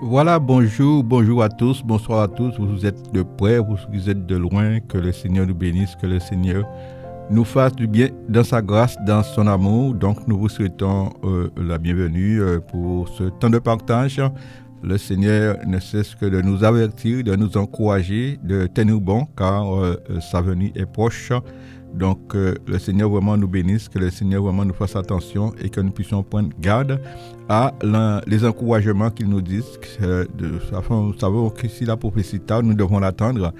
Voilà, bonjour à tous, bonsoir à tous. Vous êtes de près, vous êtes de loin. Que le Seigneur nous bénisse, que le Seigneur nous fasse du bien dans sa grâce, dans son amour. Donc, nous vous souhaitons la bienvenue pour ce temps de partage. Le Seigneur ne cesse que de nous avertir, de nous encourager, de tenir bon, car sa venue est proche. Donc, le Seigneur vraiment nous bénisse, que le Seigneur vraiment nous fasse attention et que nous puissions prendre garde à les encouragements qu'il nous dit. Nous savons que si la prophétie tarde, nous devons l'attendre.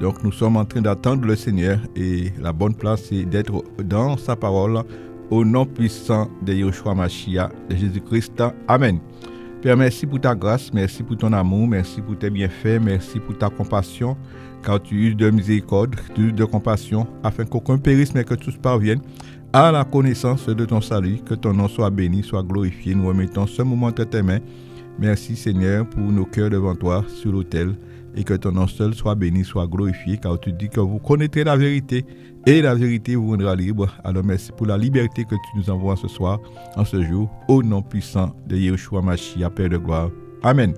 Donc, nous sommes en train d'attendre le Seigneur et la bonne place, c'est d'être dans sa parole au nom puissant de Yeshua Mashiach, de Jésus-Christ. Amen. Père, merci pour ta grâce, merci pour ton amour, merci pour tes bienfaits, merci pour ta compassion, car tu uses de miséricorde, tu uses de compassion, afin qu'aucun périsse, mais que tous parviennent à la connaissance de ton salut, que ton nom soit béni, soit glorifié. Nous remettons ce moment entre tes mains. Merci Seigneur pour nos cœurs devant toi sur l'autel, et que ton nom seul soit béni, soit glorifié, car tu dis que vous connaîtrez la vérité, et la vérité vous rendra libre. Alors merci pour la liberté que tu nous envoies ce soir, en ce jour, au nom puissant de Yeshua Mashiach, Père de gloire. Amen.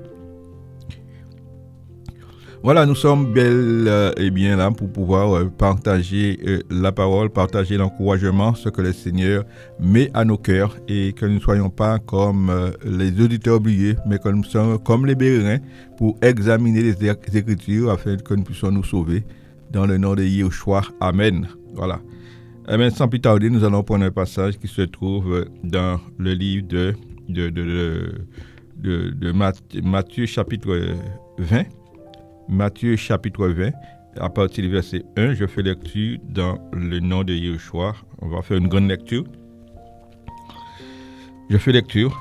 Voilà, nous sommes bel et bien là pour pouvoir partager la parole, partager l'encouragement, ce que le Seigneur met à nos cœurs, et que nous ne soyons pas comme les auditeurs oubliés, mais que nous soyons comme les Béréens pour examiner les Écritures afin que nous puissions nous sauver. Dans le nom de Yeshua, Amen. Voilà. Amen. Sans plus tarder, nous allons prendre un passage qui se trouve dans le livre de Matthieu chapitre 20. Matthieu chapitre 20, à partir du verset 1, je fais lecture dans le nom de Yeshua. On va faire une grande lecture. Je fais lecture,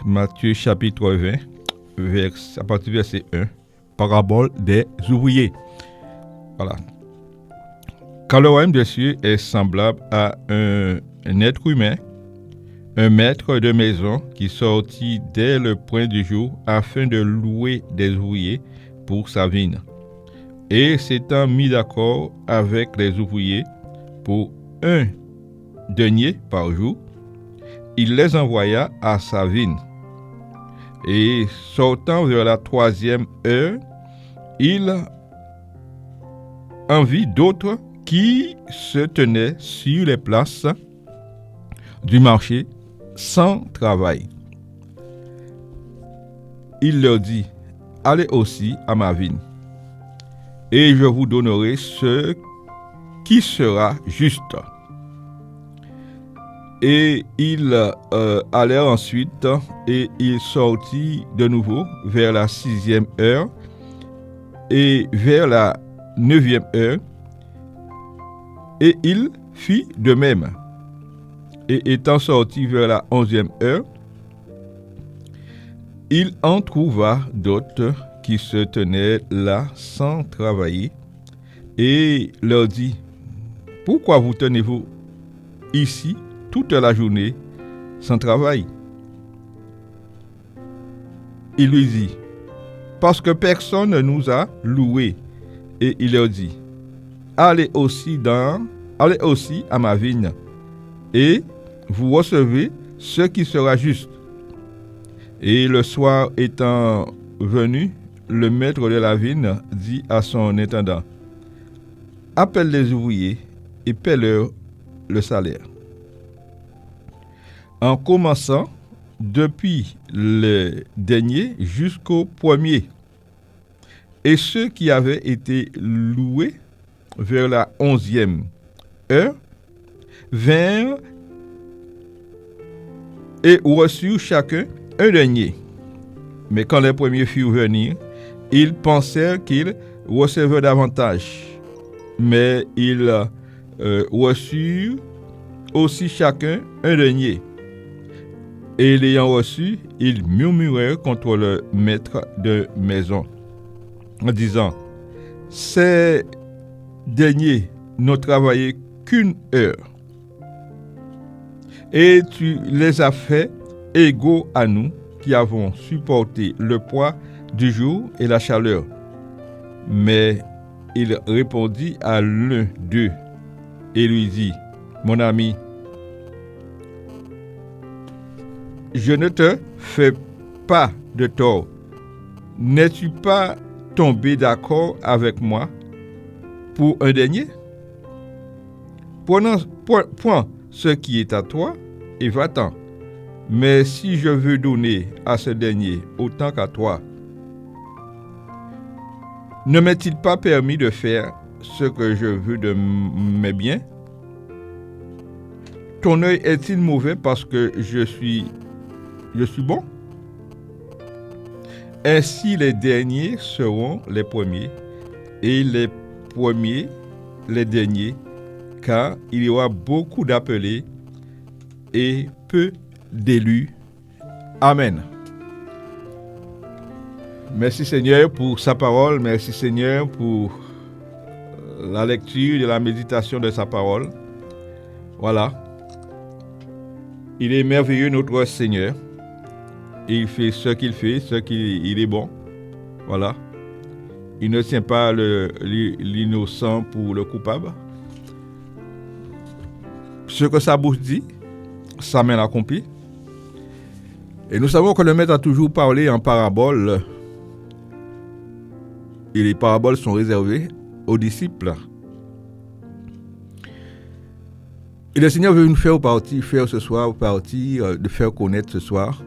Matthieu chapitre 20, à partir du verset 1, parabole des ouvriers. Voilà. Car le royaume des cieux est semblable à un être humain, un maître de maison qui sortit dès le point du jour afin de louer des ouvriers pour sa vigne. Et s'étant mis d'accord avec les ouvriers pour 1 denier par jour, il les envoya à sa vigne. Et sortant vers la 3e heure, il en vit d'autres qui se tenaient sur les places du marché sans travail. Il leur dit: allez aussi à ma vigne, et je vous donnerai ce qui sera juste. Et ils allèrent ensuite, et il sortit de nouveau vers la 6e heure, et vers la 9e heure, et il fit de même. Et étant sorti vers la 11e heure, il en trouva d'autres qui se tenaient là sans travailler, et leur dit: pourquoi vous tenez-vous ici toute la journée sans travail? Il lui dit: parce que personne ne nous a loués. Et il leur dit: allez aussi à ma vigne, et vous recevez ce qui sera juste. Et le soir étant venu, le maître de la vigne dit à son intendant: appelle les ouvriers et paie-leur le salaire, en commençant depuis le dernier jusqu'au premier. Et ceux qui avaient été loués vers la 11e heure vinrent et reçurent chacun un denier. Mais quand les premiers furent venus, ils pensèrent qu'ils recevaient davantage. Mais ils reçurent aussi chacun un denier. Et l'ayant reçu, ils murmurèrent contre le maître de maison, en disant: ces derniers n'ont travaillé qu'une heure, et tu les as fait égaux à nous qui avons supporté le poids du jour et la chaleur. Mais il répondit à l'un d'eux et lui dit: mon ami, je ne te fais pas de tort. n'es-tu pas tombé d'accord avec moi pour un denier? Prends ce qui est à toi et va-t'en. Mais si je veux donner à ce dernier autant qu'à toi, ne m'est-il pas permis de faire ce que je veux de mes biens? Ton œil est-il mauvais parce que je suis bon? Ainsi les derniers seront les premiers et les premiers les derniers, car il y aura beaucoup d'appelés et peu d'élus. Amen. Merci Seigneur pour sa parole. Merci Seigneur pour la lecture et la méditation de sa parole. Voilà. Il est merveilleux notre Seigneur. Il fait ce qu'il fait, il est bon. Voilà. Il ne tient pas l'innocent pour le coupable. Ce que sa bouche dit, sa main l'accomplit. Et nous savons que le Maître a toujours parlé en parabole. Et les paraboles sont réservées aux disciples. Et le Seigneur veut nous faire ce soir, de faire connaître ce soir,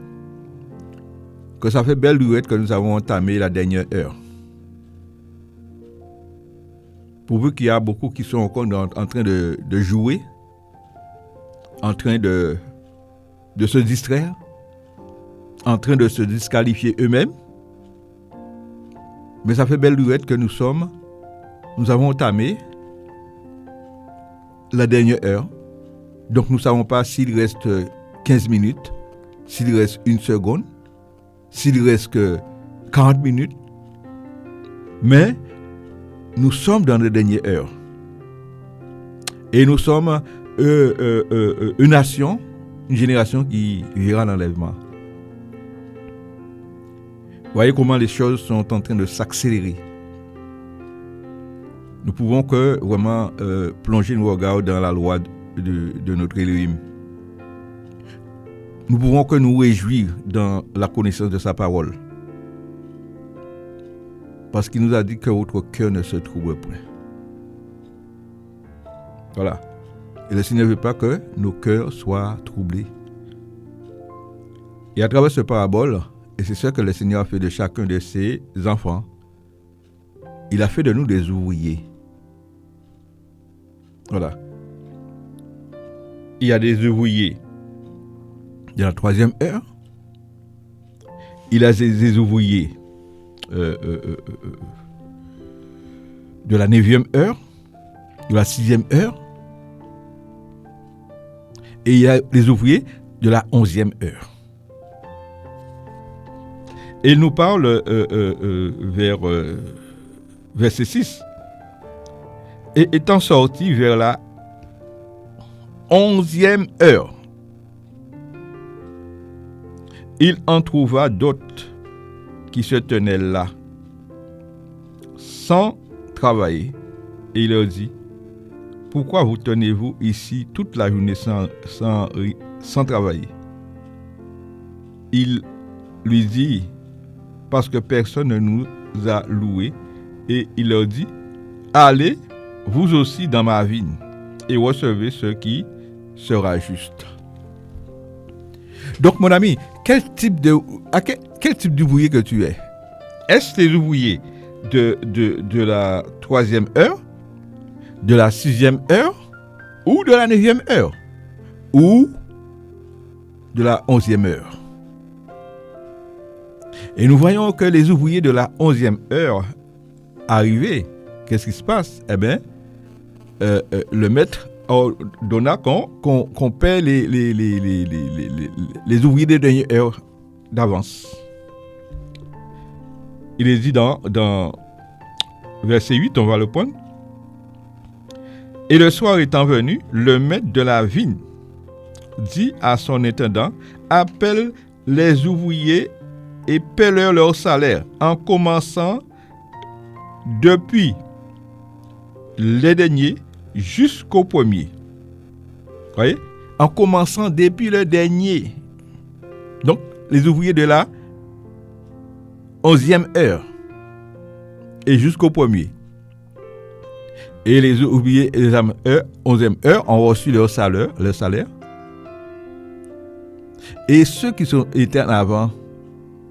que ça fait belle lurette que nous avons entamé la dernière heure. Pourvu qu'il y a beaucoup qui sont encore en train de jouer, en train de se distraire, en train de se disqualifier eux-mêmes. Mais ça fait belle lurette que nous avons entamé la dernière heure. Donc nous ne savons pas s'il reste 15 minutes, s'il reste 1 seconde, s'il reste que 40 minutes. Mais nous sommes dans la dernière heure. Et nous sommes une nation, une génération qui verra l'enlèvement. Voyez comment les choses sont en train de s'accélérer. Nous pouvons que vraiment plonger nos regards dans la loi de notre Elohim. Nous pouvons que nous réjouir dans la connaissance de sa parole. Parce qu'il nous a dit que votre cœur ne se trouble point. Voilà. Et le Seigneur ne veut pas que nos cœurs soient troublés. Et à travers ce parabole, et c'est ce que le Seigneur a fait de chacun de ses enfants, il a fait de nous des ouvriers. Voilà. Il y a des ouvriers de la 3e heure. Il y a des ouvriers de la 9e heure, de la 6e heure. Et il y a les ouvriers de la 11e heure. Et il nous parle vers verset 6. Et étant sorti vers la 11e heure, il en trouva d'autres qui se tenaient là, sans travailler. Et il leur dit, pourquoi vous tenez-vous ici toute la journée sans travailler? Il lui dit, parce que personne ne nous a loués. Et il leur dit, allez vous aussi dans ma vigne et recevez ce qui sera juste. Donc mon ami, quel type d'ouvrier que tu es? Est-ce les ouvriers de la 3e heure, de la 6e heure, ou de la 9e heure, ou de la 11e heure? Et nous voyons que les ouvriers de la 11e heure arrivés, qu'est-ce qui se passe? Eh bien, le maître ordonna qu'on paie les ouvriers des dernières heures d'avance. Il est dit dans verset 8, on va le prendre. Et le soir étant venu, le maître de la vigne dit à son intendant, appelle les ouvriers et paie-leur leur salaire, en commençant depuis les derniers jusqu'au premier. Voyez? En commençant depuis le dernier. Donc, les ouvriers de la 11e heure et jusqu'au premier. Et les ouvriers et les 11e heure ont reçu leur salaire. Et ceux qui étaient en avant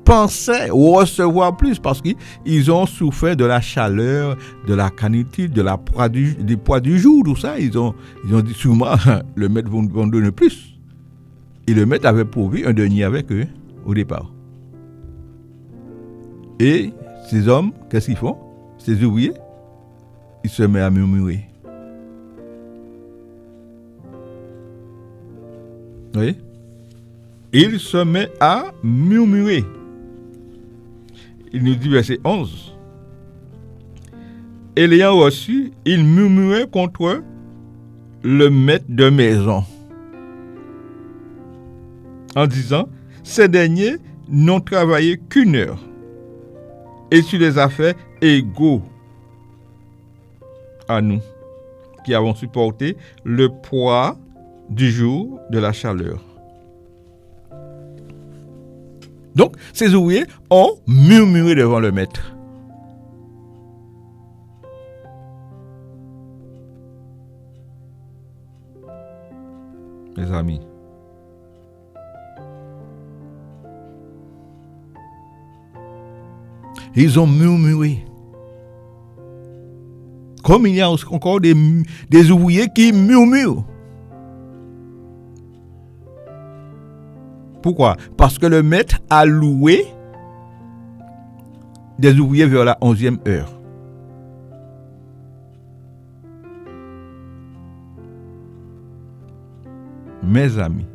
pensaient recevoir plus parce qu'ils ont souffert de la chaleur, de la canicule, des poids du jour, tout ça. Ils ont dit sûrement le maître va nous donner plus. Et le maître avait pourvu un denier avec eux au départ. Et ces hommes, qu'est-ce qu'ils font? Ces ouvriers, ils se mettent à murmurer. Vous voyez? Il se met à murmurer. Il nous dit verset 11. Et l'ayant reçu, il murmurait contre le maître de maison en disant, ces derniers n'ont travaillé qu'une heure et sur des affaires égaux à nous qui avons supporté le poids du jour de la chaleur. Donc, ces ouvriers ont murmuré devant le maître. Mes amis, ils ont murmuré. Comme il y a encore des ouvriers qui murmurent. Pourquoi? Parce que le maître a loué des ouvriers vers la 11e heure. Mes amis,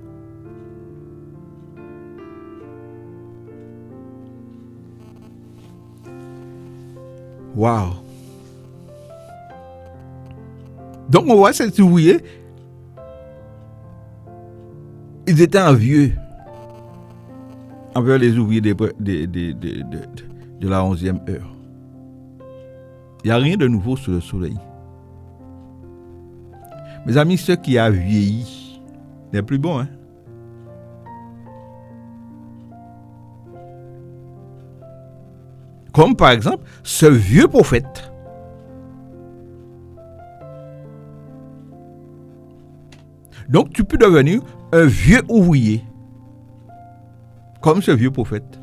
waouh! Donc on voit ces ouvriers, ils étaient envieux envers les ouvriers de la 11e heure. Il n'y a rien de nouveau sous le soleil. Mes amis, ce qui a vieilli n'est plus bon. Comme par exemple, ce vieux prophète. Donc tu peux devenir un vieux ouvrier. Comme ce vieux prophète.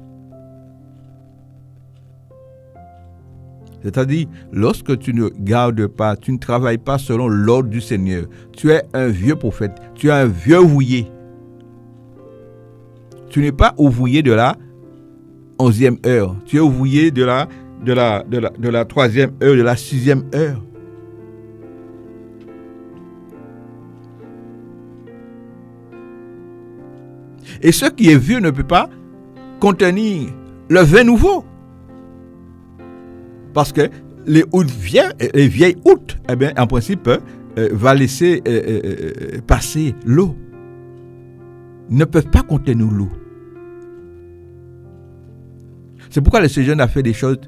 C'est-à-dire, lorsque tu ne gardes pas, tu ne travailles pas selon l'ordre du Seigneur, tu es un vieux prophète, tu es un vieux ouvrier. Tu n'es pas ouvrier de la 11e heure, tu es ouvrier de la 3e heure, de la 6e heure. Et ce qui est vieux ne peut pas contenir le vin nouveau. Parce que les vieilles houttes, en principe, va laisser passer l'eau. Ne peuvent pas contenir l'eau. C'est pourquoi le Seigneur a fait des choses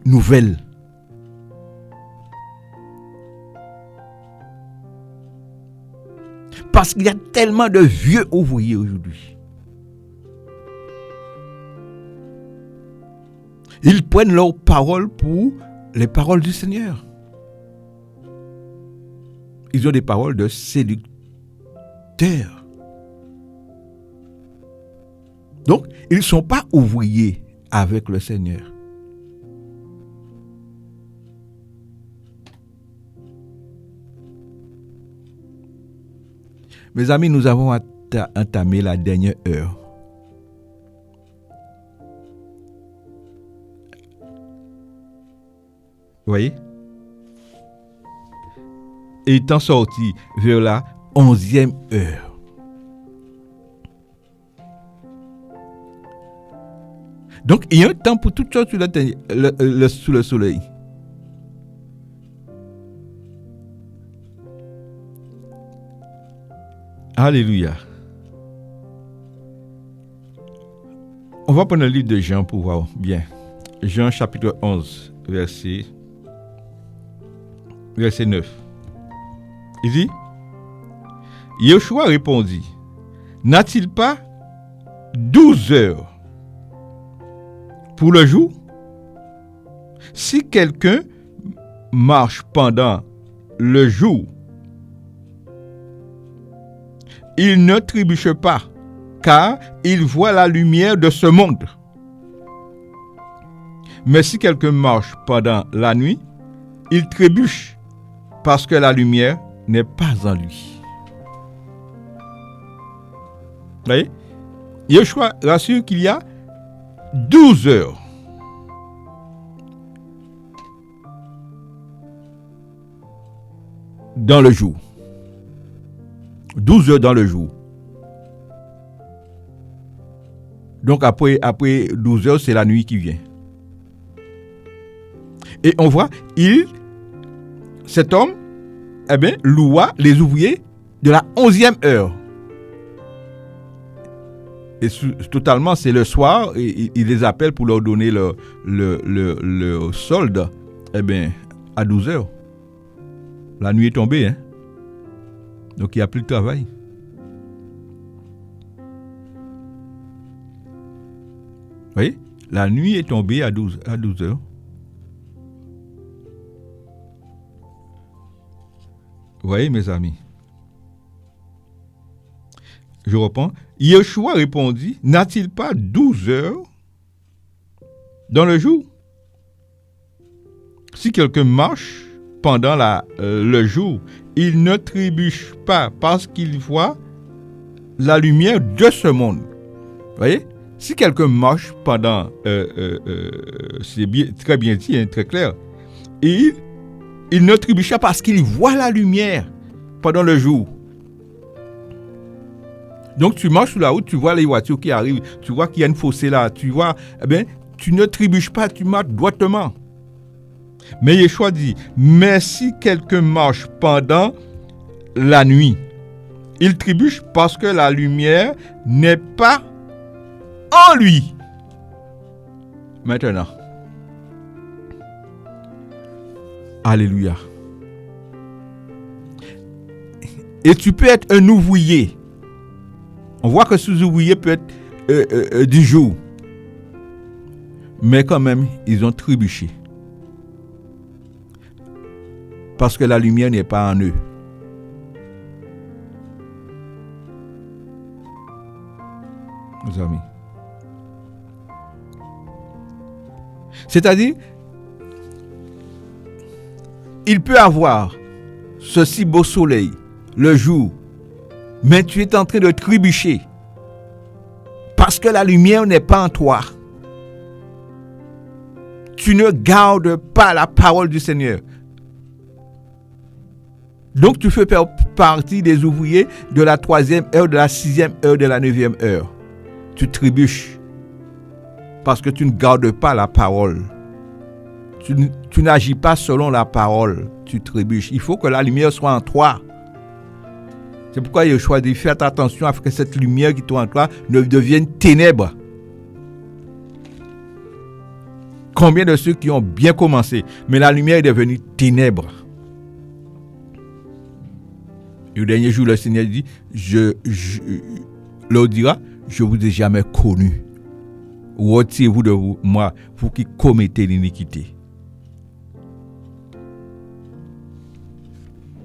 nouvelles. Parce qu'il y a tellement de vieux ouvriers aujourd'hui. Ils prennent leurs paroles pour les paroles du Seigneur. Ils ont des paroles de séducteurs. Donc, ils ne sont pas ouvriers avec le Seigneur. Mes amis, nous avons entamé la dernière heure. Vous voyez? Et étant sorti vers la 11e heure. Donc, il y a un temps pour toutes choses sous le soleil. Alléluia. On va prendre le livre de Jean pour voir bien. Jean chapitre 11, verset 9. Il dit, Yeshua répondit, n'a-t-il pas 12 heures? pour le jour. Si quelqu'un marche pendant le jour, il ne trébuche pas, car il voit la lumière de ce monde. Mais si quelqu'un marche pendant la nuit, il trébuche, parce que la lumière n'est pas en lui. Vous voyez? Yeshua rassure qu'il y a 12 heures dans le jour. 12 heures dans le jour. Donc après 12 heures, c'est la nuit qui vient. Et on voit, cet homme, loua les ouvriers de la 11e heure. Et totalement, c'est le soir, et il les appelle pour leur donner le solde, à 12 heures. La nuit est tombée, hein. Donc il n'y a plus de travail. Vous voyez? La nuit est tombée à 12 heures. Vous voyez, mes amis? Je reprends. Yeshua répondit, n'a-t-il pas 12 heures dans le jour? Si quelqu'un marche pendant le jour, il ne trébuche pas parce qu'il voit la lumière de ce monde. Vous voyez? Si quelqu'un marche pendant, c'est très bien dit, hein, très clair, il ne trébuche pas parce qu'il voit la lumière pendant le jour. Donc tu marches sur la route, tu vois les voitures qui arrivent, tu vois qu'il y a une fossée là, tu vois, tu ne trébuches pas, tu marches droitement. Mais Yeshua dit, mais si quelqu'un marche pendant la nuit, il trébuche parce que la lumière n'est pas en lui. Maintenant. Alléluia. Et tu peux être un ouvrier. On voit que ce ouvrier peut être du jour. Mais quand même, ils ont trébuché. Parce que la lumière n'est pas en eux. Mes amis. C'est-à-dire, il peut avoir ce si beau soleil, le jour, mais tu es en train de trébucher parce que la lumière n'est pas en toi. Tu ne gardes pas la parole du Seigneur. Donc tu fais partie des ouvriers de la 3e heure, de la 6e heure, de la 9e heure. Tu trébuches parce que tu ne gardes pas la parole. Tu n'agis pas selon la parole. Tu trébuches. Il faut que la lumière soit en toi. C'est pourquoi Yeshua dit, faites attention à ce que cette lumière qui est en toi ne devienne ténèbres. Combien de ceux qui ont bien commencé, mais la lumière est devenue ténèbres. Et au dernier jour, le Seigneur dit, leur dira, je vous ai jamais connu. Retirez-vous de moi, vous qui commettez l'iniquité.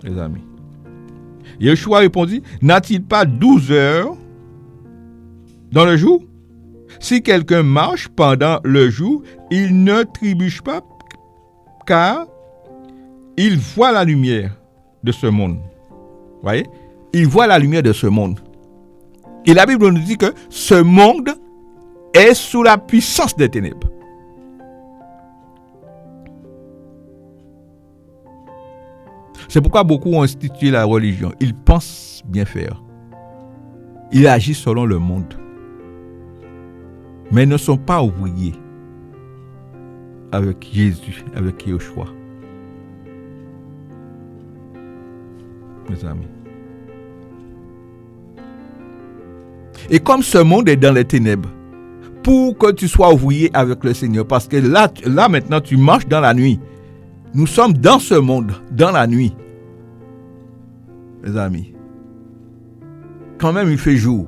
Les amis. Yeshua répondit, n'a-t-il pas 12 heures dans le jour? Si quelqu'un marche pendant le jour, il ne trébuche pas, car il voit la lumière de ce monde. Vous voyez? Il voit la lumière de ce monde. Et la Bible nous dit que ce monde est sous la puissance des ténèbres. C'est pourquoi beaucoup ont institué la religion. Ils pensent bien faire. Ils agissent selon le monde. Mais ne sont pas ouvriers avec Jésus, avec Yeshua. Mes amis. Et comme ce monde est dans les ténèbres, pour que tu sois ouvrier avec le Seigneur, parce que là maintenant tu marches dans la nuit. Nous sommes dans ce monde, dans la nuit. Mes amis. Quand même il fait jour.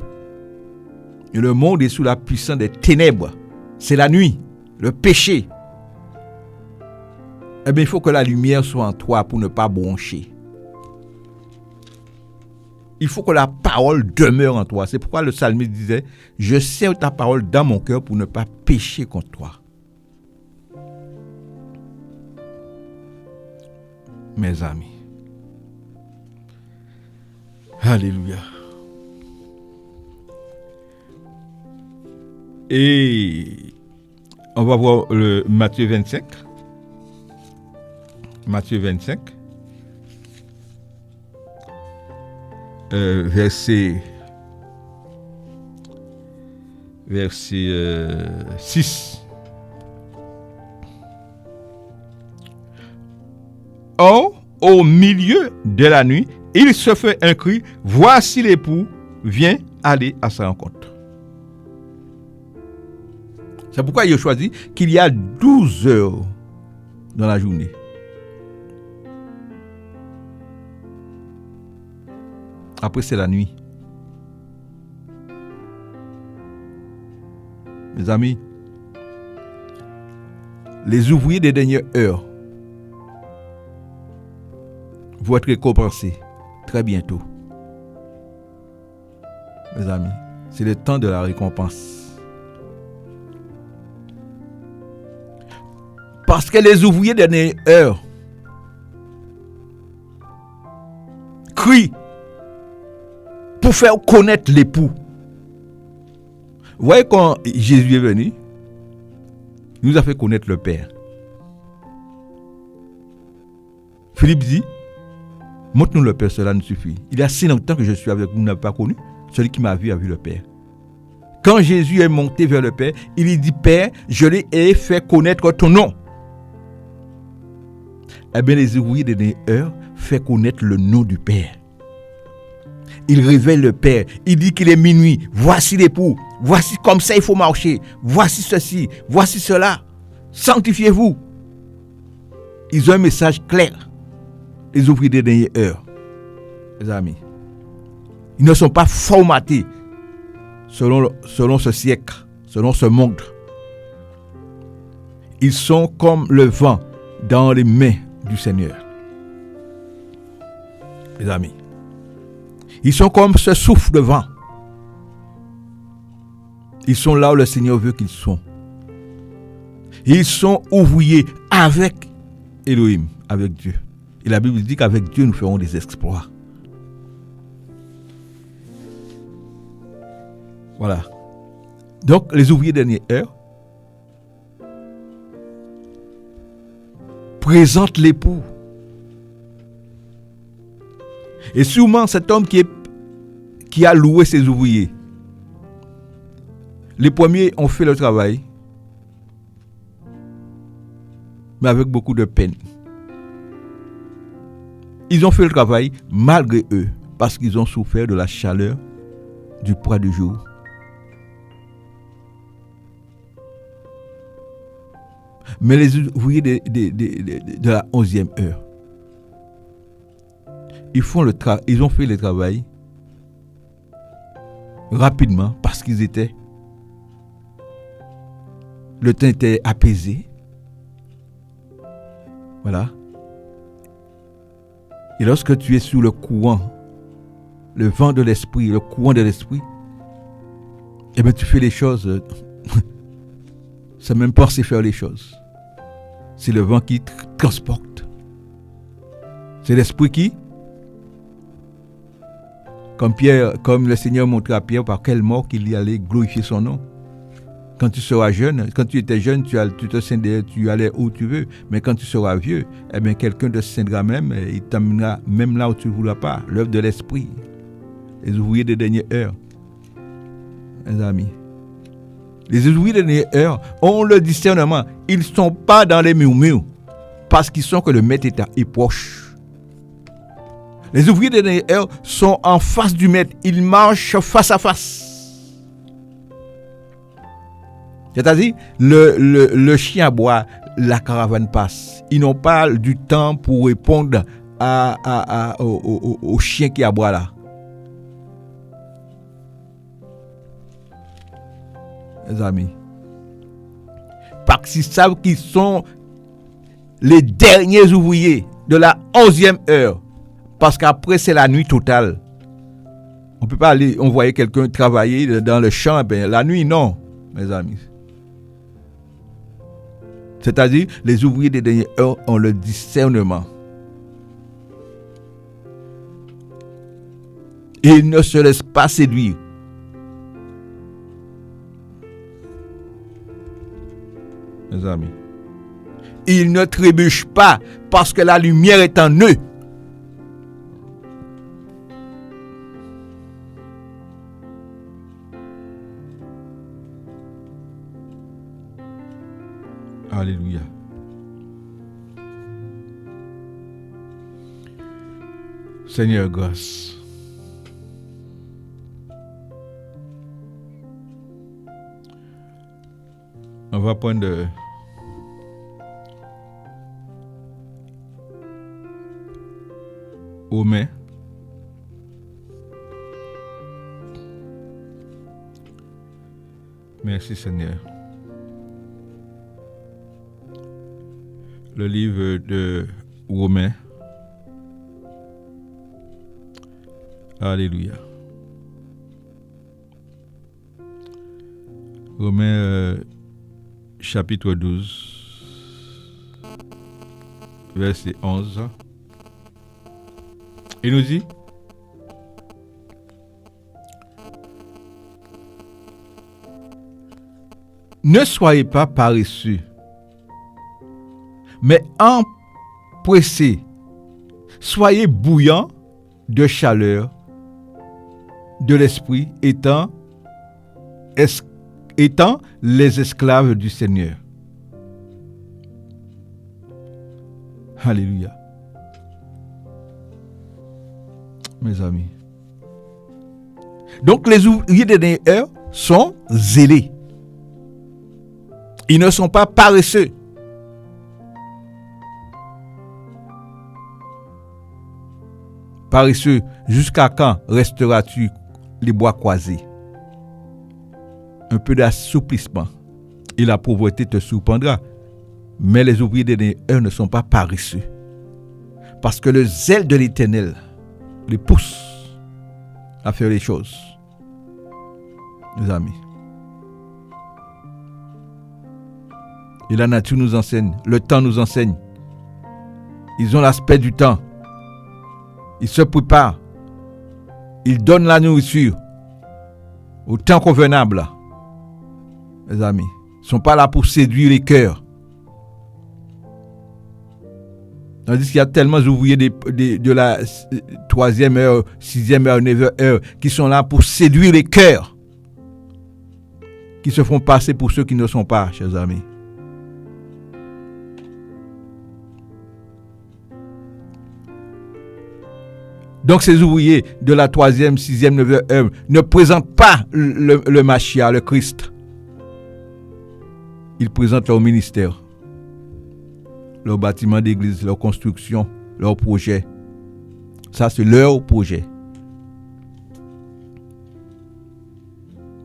Et le monde est sous la puissance des ténèbres. C'est la nuit. le péché, eh bien, il faut que la lumière soit en toi pour ne pas broncher. Il faut que la parole demeure en toi. C'est pourquoi le psalmiste disait, je serre ta parole dans mon cœur pour ne pas pécher contre toi. Mes amis. Alléluia. Et on va voir le Matthieu 25. Matthieu 25. Verset 6. Or, au milieu de la nuit, il se fait un cri, voici l'époux, viens aller à sa rencontre. C'est pourquoi il a choisi qu'il y a 12 heures dans la journée. Après, c'est la nuit. Mes amis, les ouvriers des dernières heures vont être récompensés très bientôt. Mes amis, c'est le temps de la récompense. Parce que les ouvriers des dernières heures crient pour faire connaître l'époux. Vous voyez, quand Jésus est venu, il nous a fait connaître le Père. Philippe dit, montre-nous le Père, cela nous suffit. Il y a si longtemps que je suis avec vous, vous n'avez pas connu. Celui qui m'a vu a vu le Père. Quand Jésus est monté vers le Père, il lui dit, Père, je l'ai fait connaître ton nom. Eh bien, les ouvriers de dernière heure font connaître le nom du Père. Il révèle le Père. Il dit qu'il est minuit. Voici l'époux. Voici comme ça il faut marcher. Voici ceci. Voici cela. Sanctifiez-vous. Ils ont un message clair. Les ouvriers des dernières heures. Les amis. Ils ne sont pas formatés selon ce siècle, selon ce monde. Ils sont comme le vent dans les mains du Seigneur. Les amis. Ils sont comme ce souffle de vent. Ils sont là où le Seigneur veut qu'ils soient. Ils sont ouvriers avec Elohim, avec Dieu. Et la Bible dit qu'avec Dieu, nous ferons des exploits. Voilà. Donc, les ouvriers dernière heure présentent l'époux. Et sûrement cet homme qui a loué ses ouvriers, les premiers ont fait le travail, mais avec beaucoup de peine. Ils ont fait le travail malgré eux, parce qu'ils ont souffert de la chaleur du poids du jour. Mais les ouvriers de la 11e heure, ils ont fait le travail rapidement parce le temps était apaisé. Voilà. Et lorsque tu es sous le courant, le vent de l'esprit, le courant de l'esprit, eh bien tu fais les choses sans même penser faire les choses. C'est le vent qui transporte. C'est l'esprit qui, comme le Seigneur montrait à Pierre par quel mort qu'il y allait glorifier son nom. Quand tu seras jeune, quand tu étais jeune, tu te scindais, tu allais où tu veux. Mais quand tu seras vieux, eh bien quelqu'un te scindra même, il t'amènera même là où tu ne voudras pas. L'œuvre de l'esprit. Les ouvriers des dernières heures. Mes amis. Les ouvriers des dernières heures ont le discernement. Ils ne sont pas dans les murmures. Parce qu'ils sont que le maître est proche. Les ouvriers des dernières heures sont en face du maître. Ils marchent face à face. C'est-à-dire, le chien aboie, la caravane passe. Ils n'ont pas du temps pour répondre au chien qui aboie là. Les amis, parce qu'ils savent qu'ils sont les derniers ouvriers de la 11e heure. Parce qu'après, c'est la nuit totale. On ne peut pas aller envoyer quelqu'un travailler dans le champ. Ben, la nuit, non, mes amis. C'est-à-dire, les ouvriers des dernières heures ont le discernement. Et ils ne se laissent pas séduire. Mes amis. Ils ne trébuchent pas parce que la lumière est en eux. Alléluia. Seigneur, grâce. On va prendre Romains. Merci Seigneur. Le livre de Romains. Alléluia. Romains chapitre 12, verset 11. Il nous dit: ne soyez pas paresseux, mais empressés. Soyez bouillants de chaleur de l'esprit, étant les esclaves du Seigneur. Alléluia. Mes amis. Donc les ouvriers des dernières heures sont zélés. Ils ne sont pas paresseux. Paresseux, jusqu'à quand resteras-tu les bois croisés? Un peu d'assouplissement et la pauvreté te surprendra. Mais les ouvriers des dernières heures ne sont pas paresseux. Parce que le zèle de l'Éternel les pousse à faire les choses. Mes amis. Et la nature nous enseigne, le temps nous enseigne. Ils ont l'aspect du temps. Ils se préparent. Ils donnent la nourriture au temps convenable. Mes amis, ils ne sont pas là pour séduire les cœurs. Tandis qu'il y a tellement d'ouvriers de la 3e heure, 6e heure, 9e heure qui sont là pour séduire les cœurs. Qui se font passer pour ceux qui ne sont pas, chers amis. Donc ces ouvriers de la 3e, 6e, 9e heure ne présentent pas le Mashiach, le Christ. Ils présentent leur ministère, leur bâtiment d'église, leur construction, leur projet. Ça, c'est leur projet.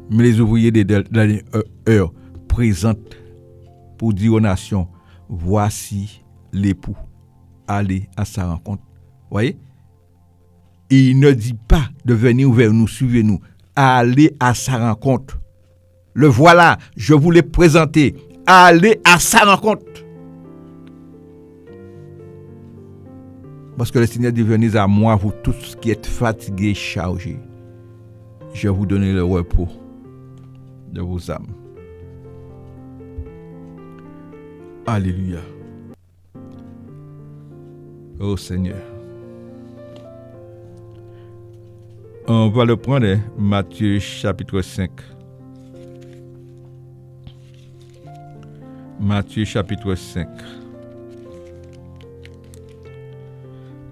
Mais les ouvriers des dernières heures présentent pour dire aux nations, voici l'époux, allez à sa rencontre. Vous voyez? Il ne dit pas de venir vers nous, suivez-nous. Allez à sa rencontre. Le voilà, je vous l'ai présenté. Allez à sa rencontre. Parce que le Seigneur dit, venez à moi, vous tous qui êtes fatigués, chargés. Je vais vous donner le repos de vos âmes. Alléluia. Oh Seigneur. On va le prendre, Matthieu chapitre 5. Matthieu chapitre 5.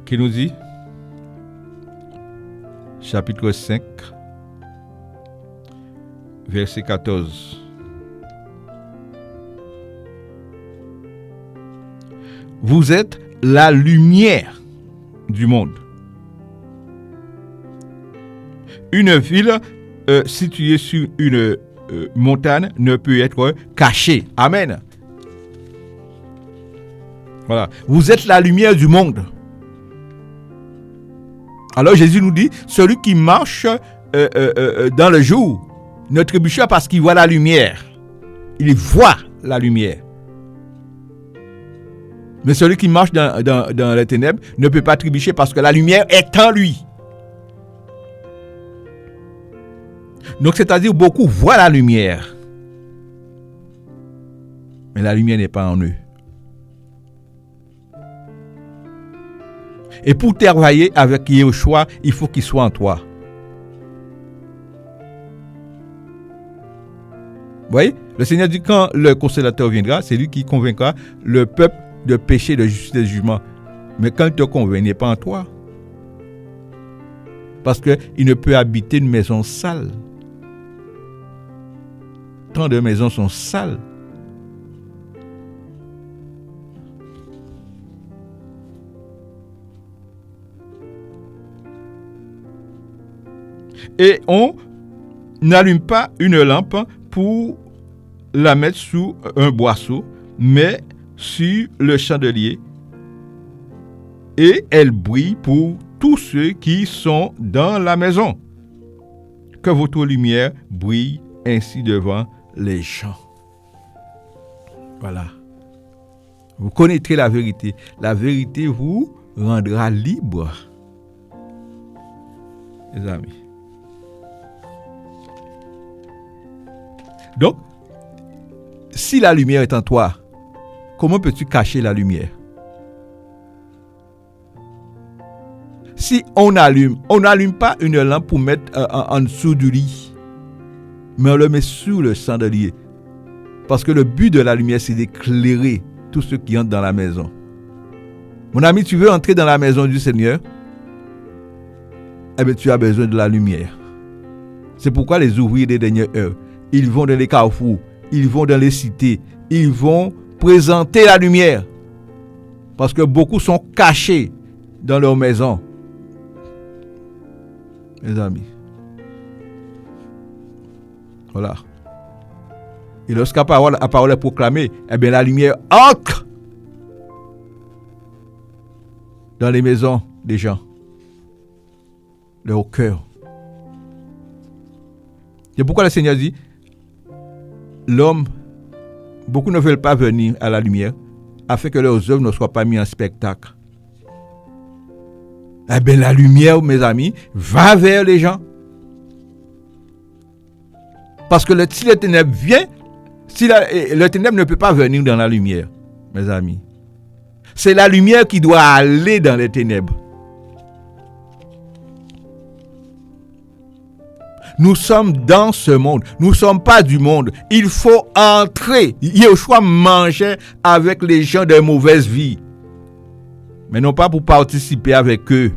Qui nous dit? Chapitre 5, verset 14. Vous êtes la lumière du monde. Une ville située sur une montagne ne peut être cachée. Amen. Voilà. Vous êtes la lumière du monde. Alors Jésus nous dit, celui qui marche dans le jour ne trébuche pas parce qu'il voit la lumière. Il voit la lumière. Mais celui qui marche dans les ténèbres ne peut pas trébucher parce que la lumière est en lui. Donc c'est-à-dire beaucoup voient la lumière. Mais la lumière n'est pas en eux. Et pour travailler avec Yeshua, il faut qu'il soit en toi. Vous voyez, le Seigneur dit quand le consolateur viendra, c'est lui qui convaincra le peuple de péché, de justice et de jugement. Mais quand il te convainc, il n'est pas en toi. Parce qu'il ne peut habiter une maison sale. Tant de maisons sont sales. Et on n'allume pas une lampe pour la mettre sous un boisseau, mais sur le chandelier. Et elle brille pour tous ceux qui sont dans la maison. Que votre lumière brille ainsi devant les gens. Voilà. Vous connaîtrez la vérité. La vérité vous rendra libre. Les amis. Donc, si la lumière est en toi, comment peux-tu cacher la lumière? Si on n'allume pas une lampe pour mettre en dessous du lit, mais on le met sous le chandelier. Parce que le but de la lumière, c'est d'éclairer tous ceux qui entrent dans la maison. Mon ami, tu veux entrer dans la maison du Seigneur? Eh bien, tu as besoin de la lumière. C'est pourquoi les ouvriers des dernières heures, ils vont dans les carrefours, ils vont dans les cités, ils vont présenter la lumière. Parce que beaucoup sont cachés dans leur maison. Mes amis. Voilà. Et lorsque la parole est proclamée, eh bien la lumière entre dans les maisons des gens, leur cœur. C'est pourquoi le Seigneur dit, l'homme, beaucoup ne veulent pas venir à la lumière, afin que leurs œuvres ne soient pas mises en spectacle. Eh bien, la lumière, mes amis, va vers les gens. Parce que si le ténèbre vient, le ténèbre ne peut pas venir dans la lumière, mes amis. C'est la lumière qui doit aller dans les ténèbres. Nous sommes dans ce monde. Nous ne sommes pas du monde. Il faut entrer. Yeshua mangeait avec les gens de mauvaise vie. Mais non pas pour participer avec eux.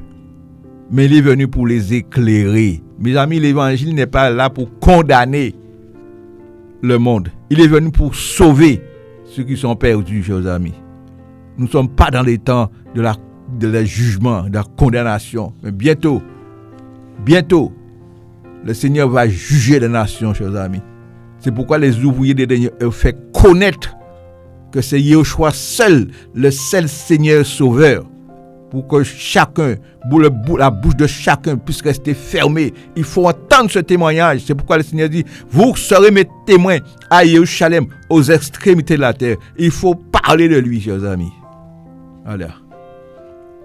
Mais il est venu pour les éclairer. Mes amis, l'évangile n'est pas là pour condamner le monde. Il est venu pour sauver ceux qui sont perdus, chers amis. Nous ne sommes pas dans les temps de la jugement, de la condamnation. Mais bientôt, le Seigneur va juger les nations, chers amis. C'est pourquoi les ouvriers des derniers heures font connaître que c'est Yeshua seul, le seul Seigneur sauveur. Pour que chacun, la bouche de chacun puisse rester fermée. Il faut entendre ce témoignage. C'est pourquoi le Seigneur dit, vous serez mes témoins à Jérusalem, aux extrémités de la terre. Il faut parler de lui, chers amis. Voilà.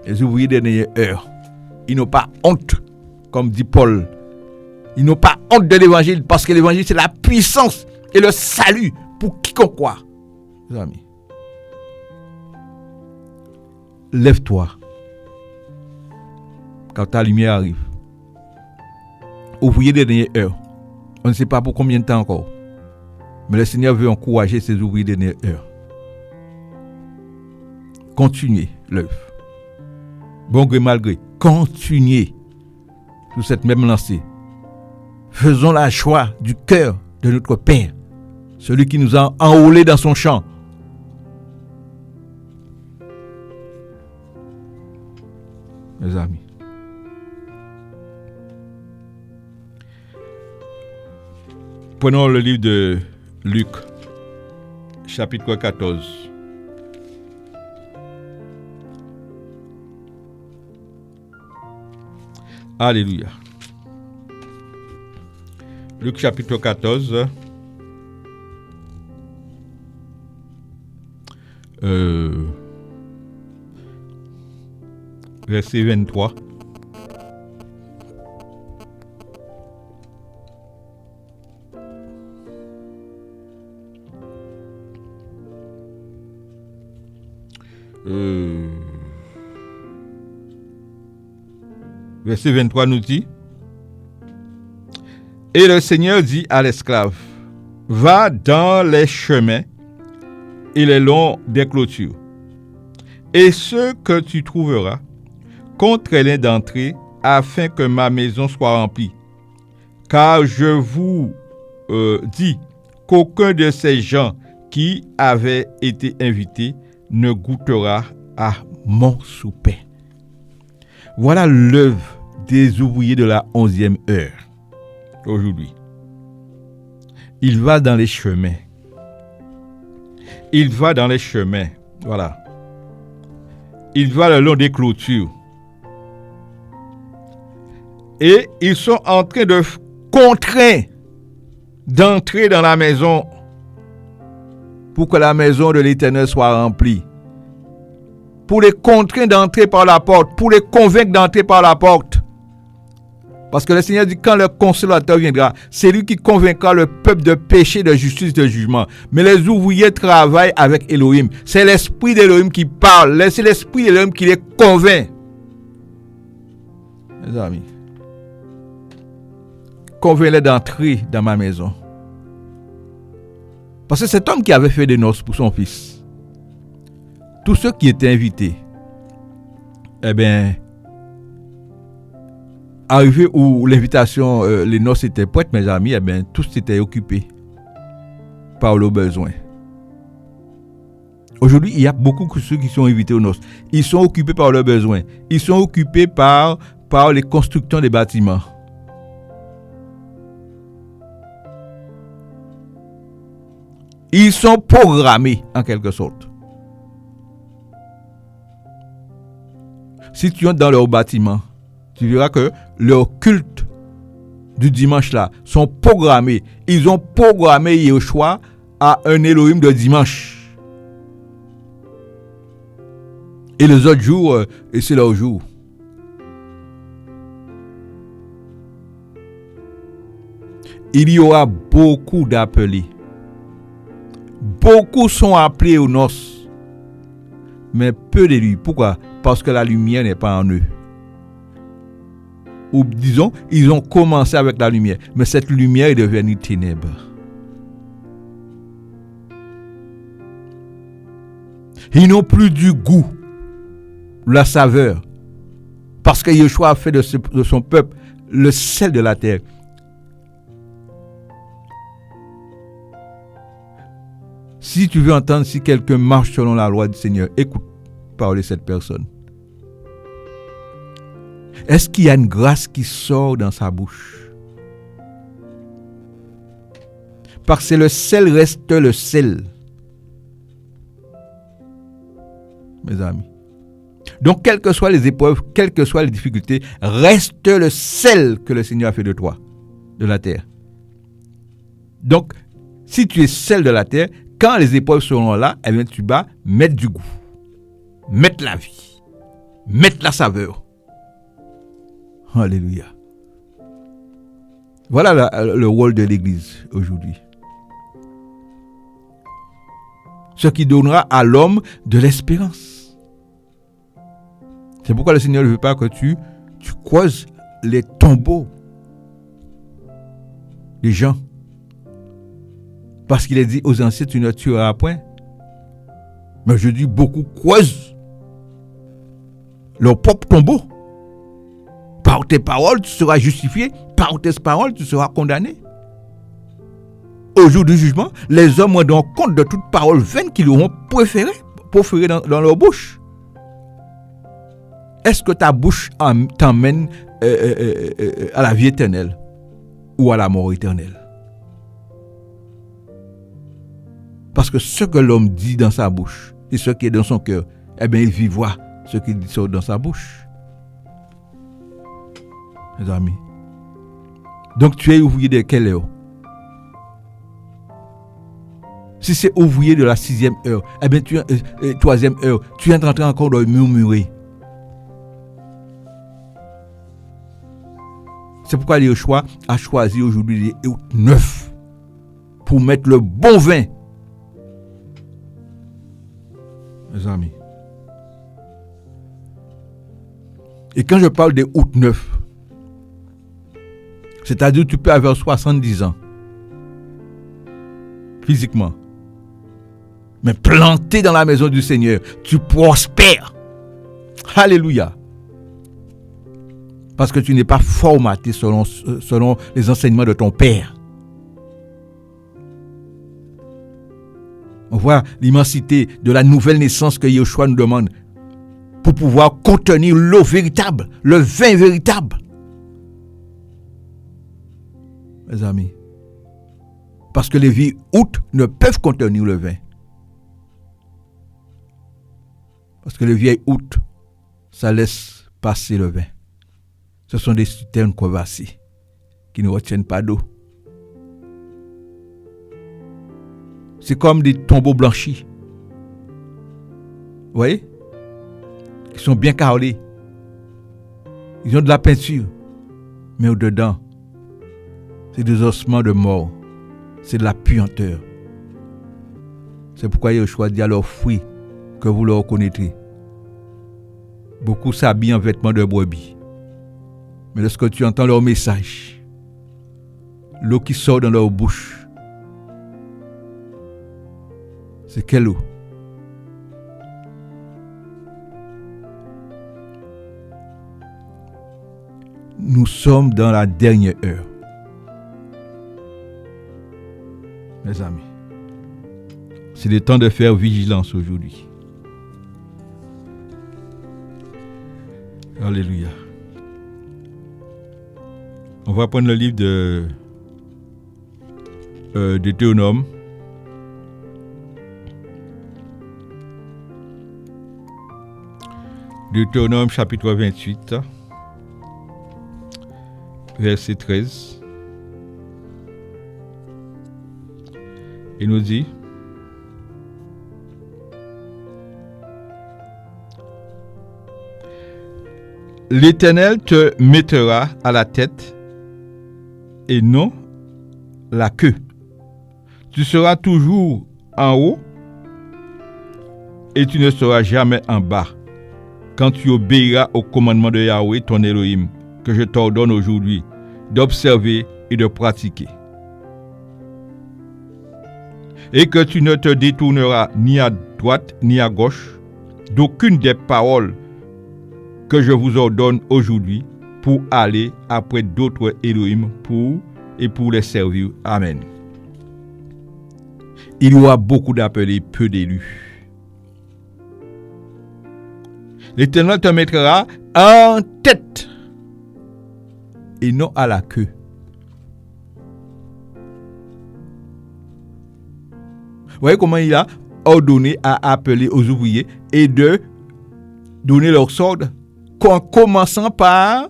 Les ouvriers des dernières heures, ils n'ont pas honte, comme dit Paul. Ils n'ont pas honte de l'évangile, parce que l'évangile, c'est la puissance et le salut pour quiconque croit. Les amis. Lève-toi. Quand ta lumière arrive. Ouvriers des dernières heures. On ne sait pas pour combien de temps encore. Mais le Seigneur veut encourager ses ouvriers des dernières heures. Continuez l'œuvre. Bon gré mal gré. Continuez sur cette même lancée. Faisons la joie du cœur de notre Père. Celui qui nous a enrôlés dans son champ. Mes amis. Prenons le livre de Luc, chapitre 14. Alléluia. Luc chapitre 14. Verset 23. Verset 23 nous dit: Et le Seigneur dit à l'esclave: Va dans les chemins et les longs des clôtures, et ce que tu trouveras, contrains d'entrer, afin que ma maison soit remplie. Car je vous dis qu'aucun de ces gens qui avaient été invités ne goûtera à mon souper. Voilà l'œuvre des ouvriers de la 11e heure aujourd'hui. Il va dans les chemins. Il va dans les chemins. Voilà. Il va le long des clôtures. Et ils sont en train de contraindre d'entrer dans la maison pour que la maison de l'Éternel soit remplie. Pour les contraindre d'entrer par la porte, pour les convaincre d'entrer par la porte. Parce que le Seigneur dit, quand le consolateur viendra, c'est lui qui convaincra le peuple de péché, de justice, de jugement. Mais les ouvriers travaillent avec Elohim. C'est l'esprit d'Elohim qui parle. C'est l'esprit d'Elohim qui les convainc. Mes amis, convainc-les d'entrer dans ma maison. Parce que cet homme qui avait fait des noces pour son fils, tous ceux qui étaient invités, eh bien, arrivé où l'invitation, les noces étaient prêtes, mes amis, eh bien, tous étaient occupés par le besoin. Aujourd'hui, il y a beaucoup de ceux qui sont invités aux noces. Ils sont occupés par leurs besoins. Ils sont occupés par les constructions des bâtiments. Ils sont programmés, en quelque sorte. Si tu entres dans leur bâtiment, tu verras que leurs cultes du dimanche là sont programmés. Ils ont programmé Yeshua à un Elohim de dimanche. Et les autres jours, c'est leur jour. Il y aura beaucoup d'appelés. Beaucoup sont appelés aux noces. Mais peu d'élus. Pourquoi? Parce que la lumière n'est pas en eux. Ou disons, ils ont commencé avec la lumière. Mais cette lumière est devenue ténèbres. Ils n'ont plus du goût, la saveur. Parce que Yeshua a fait de son peuple le sel de la terre. Si tu veux entendre si quelqu'un marche selon la loi du Seigneur, écoute parler cette personne. Est-ce qu'il y a une grâce qui sort dans sa bouche? Parce que le sel reste le sel. Mes amis. Donc, quelles que soient les épreuves, quelles que soient les difficultés, reste le sel que le Seigneur a fait de toi, de la terre. Donc, si tu es sel de la terre, quand les épreuves seront là, eh bien, tu vas mettre du goût, mettre la vie, mettre la saveur. Alléluia. Voilà le rôle de l'Église aujourd'hui. Ce qui donnera à l'homme de l'espérance. C'est pourquoi le Seigneur ne veut pas que tu croises les tombeaux des gens. Parce qu'il est dit aux anciens, tu ne tueras point. Mais je dis, beaucoup croisent leur propre tombeau. Par tes paroles, tu seras justifié. Par tes paroles, tu seras condamné. Au jour du jugement, les hommes rendront compte de toute parole vaine qu'ils auront proférée dans leur bouche. Est-ce que ta bouche t'emmène à la vie éternelle ou à la mort éternelle? Parce que ce que l'homme dit dans sa bouche et ce qui est dans son cœur, eh bien, il vivra ce qu'il dit dans sa bouche. mes amis. Donc tu es ouvrier de quelle heure? Si c'est ouvrier de la 6e heure, eh bien tu es 3e heure, tu es en train encore de murmurer. C'est pourquoi Yoshua a choisi aujourd'hui les août 9 pour mettre le bon vin. Mes amis. Et quand je parle des août 9, c'est-à-dire que tu peux avoir 70 ans, physiquement, mais planté dans la maison du Seigneur, tu prospères. Alléluia. Parce que tu n'es pas formaté selon les enseignements de ton père. On voit l'immensité de la nouvelle naissance que Yoshua nous demande pour pouvoir contenir l'eau véritable, le vin véritable. Mes amis, parce que les vieilles houttes ne peuvent contenir le vin. Parce que les vieilles houttes, ça laisse passer le vin. Ce sont des citernes crevassées qui ne retiennent pas d'eau. C'est comme des tombeaux blanchis. Vous voyez? Ils sont bien carrelés. Ils ont de la peinture. Mais au-dedans, c'est des ossements de mort. C'est de la puanteur. C'est pourquoi Yoshua dit à leurs fruits que vous le reconnaîtrez. Beaucoup s'habillent en vêtements de brebis. Mais lorsque tu entends leur message, l'eau qui sort dans leur bouche, c'est quelle eau? Nous sommes dans la dernière heure. Mes amis, c'est le temps de faire vigilance aujourd'hui. Alléluia. On va prendre le livre de Deutéronome. Deutéronome chapitre 28, verset 13. Il nous dit: L'Éternel te mettra à la tête et non la queue. Tu seras toujours en haut et tu ne seras jamais en bas, quand tu obéiras au commandement de Yahweh ton Elohim, que je t'ordonne aujourd'hui d'observer et de pratiquer. Et que tu ne te détourneras ni à droite ni à gauche d'aucune des paroles que je vous ordonne aujourd'hui pour aller après d'autres Elohim pour les servir. Amen. Il y aura beaucoup d'appelés, peu d'élus. L'Éternel te mettra en tête et non à la queue. Vous voyez comment il a ordonné à appeler aux ouvriers et de donner leur ordre, en commençant par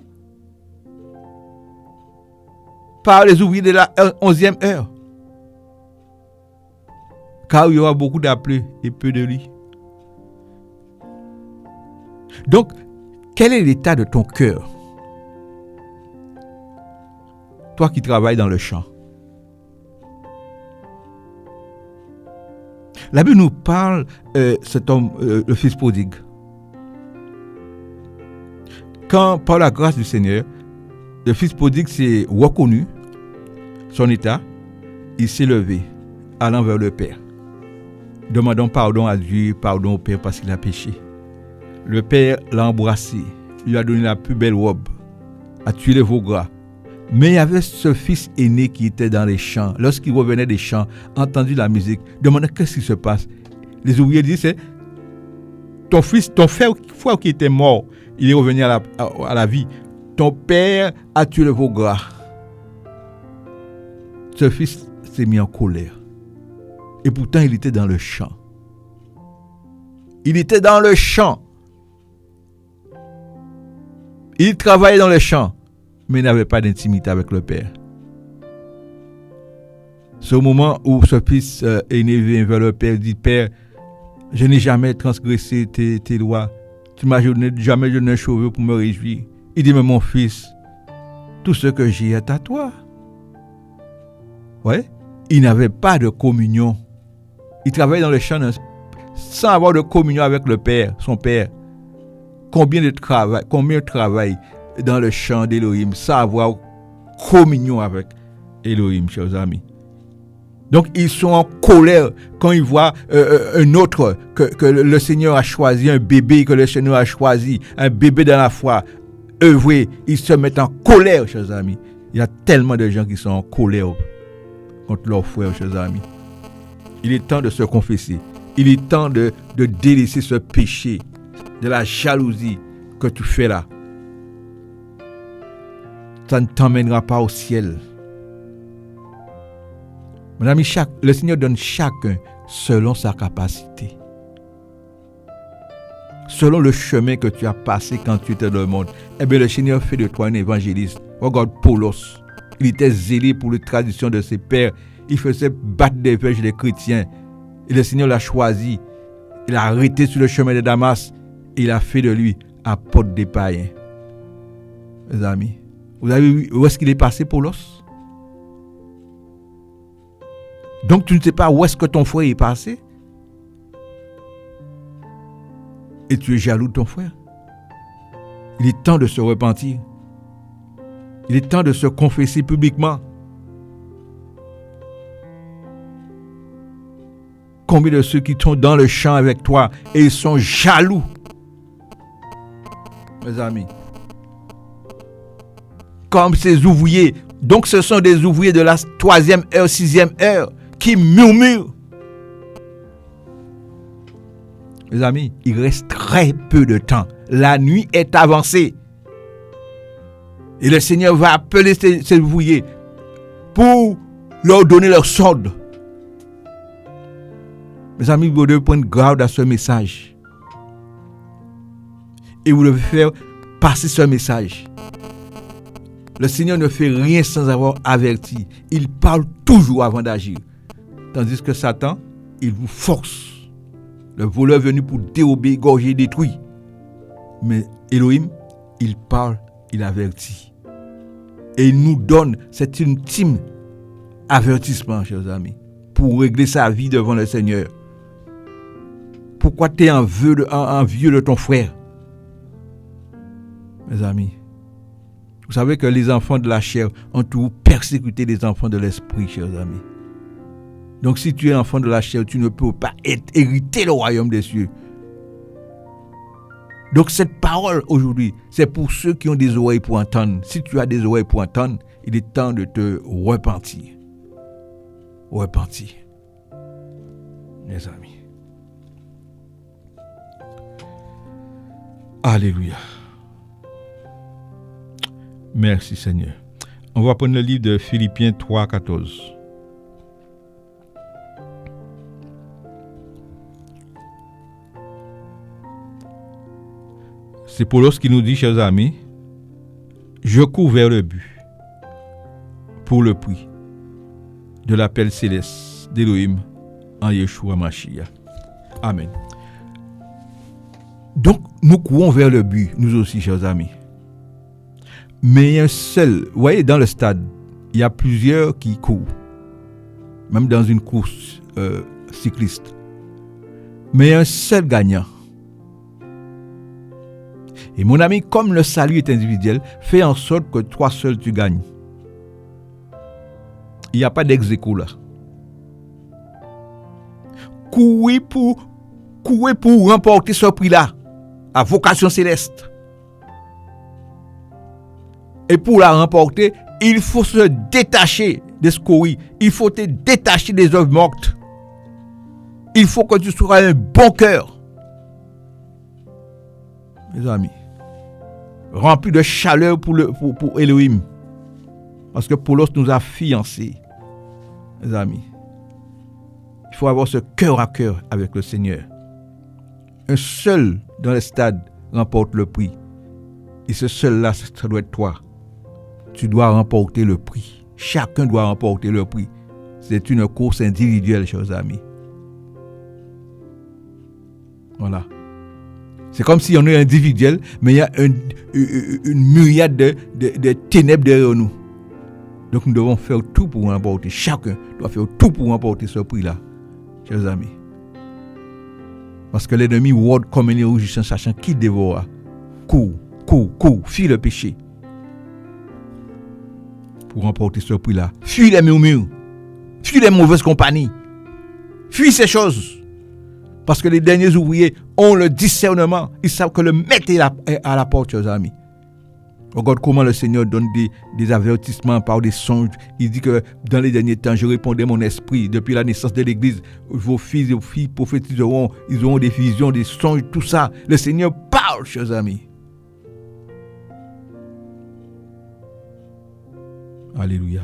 les ouvriers de la 11e heure. Car il y aura beaucoup d'appelés et peu de lits. Donc, quel est l'état de ton cœur? Toi qui travailles dans le champ. La Bible nous parle, cet homme, le fils prodigue. Quand, par la grâce du Seigneur, le fils prodigue s'est reconnu son état, il s'est levé, allant vers le Père, demandant pardon à Dieu, pardon au Père parce qu'il a péché. Le Père l'a embrassé, lui a donné la plus belle robe, a tué les veaux gras. Mais il y avait ce fils aîné qui était dans les champs. Lorsqu'il revenait des champs, entendu la musique, demandait qu'est-ce qui se passe. Les ouvriers disaient, c'est ton fils, ton frère qui était mort, il est revenu à la vie. Ton père a tué le veau gras. Ce fils s'est mis en colère. Et pourtant, il était dans le champ. Il était dans le champ. Il travaillait dans le champ. mais n'avait pas d'intimité avec le Père. C'est au moment où ce fils aîné vient vers le Père et dit, Père, je n'ai jamais transgressé tes lois. Tu m'as jamais donné un cheveu pour me réjouir. Il dit, mais mon fils, tout ce que j'ai est à toi. Ouais. Il n'avait pas de communion. Il travaillait dans le champ sans avoir de communion avec le Père, son Père. Combien de travail dans le champ d'Élohim sans avoir communion avec Élohim, chers amis. Donc, ils sont en colère quand ils voient un autre que le Seigneur a choisi, un bébé que le Seigneur a choisi, un bébé dans la foi, œuvrer. Ils se mettent en colère, chers amis. Il y a tellement de gens qui sont en colère contre leurs frères, chers amis. Il est temps de se confesser. Il est temps de délaisser ce péché, de la jalousie que tu fais là. Ça ne t'emmènera pas au ciel. Mon ami, le Seigneur donne chacun selon sa capacité. Selon le chemin que tu as passé quand tu étais dans le monde. Eh bien, le Seigneur fait de toi un évangéliste. Regarde Paulos. Il était zélé pour les traditions de ses pères. Il faisait battre des verges des chrétiens. Et le Seigneur l'a choisi. Il a arrêté sur le chemin de Damas. Il a fait de lui apôtre des païens. Mes amis, vous avez vu où est-ce qu'il est passé, Paulos? Donc tu ne sais pas où est-ce que ton frère est passé? Et tu es jaloux de ton frère? Il est temps de se repentir. Il est temps de se confesser publiquement. Combien de ceux qui sont dans le champ avec toi et ils sont jaloux? Mes amis. Comme ces ouvriers. Donc ce sont des ouvriers de la 3e heure, 6e heure qui murmurent. Mes amis, il reste très peu de temps. La nuit est avancée. Et le Seigneur va appeler ces ouvriers pour leur donner leur solde. Mes amis, vous devez prendre garde à ce message. Et vous devez faire passer ce message. Le Seigneur ne fait rien sans avoir averti. Il parle toujours avant d'agir. Tandis que Satan, il vous force. Le voleur est venu pour dérober, égorger, détruire. Mais Elohim, il parle, il avertit. Et il nous donne cet ultime avertissement, chers amis, pour régler sa vie devant le Seigneur. Pourquoi tu es envieux de ton frère? Mes amis, vous savez que les enfants de la chair ont toujours persécuté les enfants de l'esprit, chers amis. Donc si tu es enfant de la chair, tu ne peux pas hériter le royaume des cieux. Donc cette parole aujourd'hui, c'est pour ceux qui ont des oreilles pour entendre. Si tu as des oreilles pour entendre, il est temps de te repentir. Repentir. Mes amis. Alléluia. Merci Seigneur. On va prendre le livre de Philippiens 3, 14. C'est Paulos qui nous dit, chers amis, je cours vers le but pour le prix de l'appel céleste d'Élohim en Yeshua Mashiach. Amen. Donc, nous courons vers le but, nous aussi, chers amis. Mais il y a un seul, vous voyez, dans le stade, il y a plusieurs qui courent, même dans une course cycliste. Mais il y a un seul gagnant. Et mon ami, comme le salut est individuel, fais en sorte que toi seul tu gagnes. Il n'y a pas d'ex-aequo là. Courez pour remporter ce prix-là, à vocation céleste. Et pour la remporter, il faut se détacher des scories. Il faut te détacher des œuvres mortes. Il faut que tu sois un bon cœur. Mes amis, rempli de chaleur pour Elohim. Parce que Paulos nous a fiancés. Mes amis, il faut avoir ce cœur à cœur avec le Seigneur. Un seul dans le stade remporte le prix. Et ce seul-là, ça doit être toi. tu dois remporter le prix. Chacun doit remporter le prix. C'est une course individuelle, chers amis. Voilà. C'est comme si on est individuel, mais il y a une myriade de ténèbres derrière nous. Donc nous devons faire tout pour remporter. Chacun doit faire tout pour remporter ce prix-là, chers amis. Parce que l'ennemi rôde comme un lion rugissant, sachant qui dévore. Cours, fuis le péché. Pour remporter ce prix-là. Fuis les murmures. Fuis les mauvaises compagnies. Fuis ces choses. Parce que les derniers ouvriers ont le discernement. Ils savent que le maître est à la porte, chers amis. Regarde comment le Seigneur donne des avertissements par des songes. Il dit que dans les derniers temps, je répondrai mon esprit. Depuis la naissance de l'Église, vos fils et vos filles prophétiseront. Ils auront des visions, des songes, tout ça. Le Seigneur parle, chers amis. Alléluia.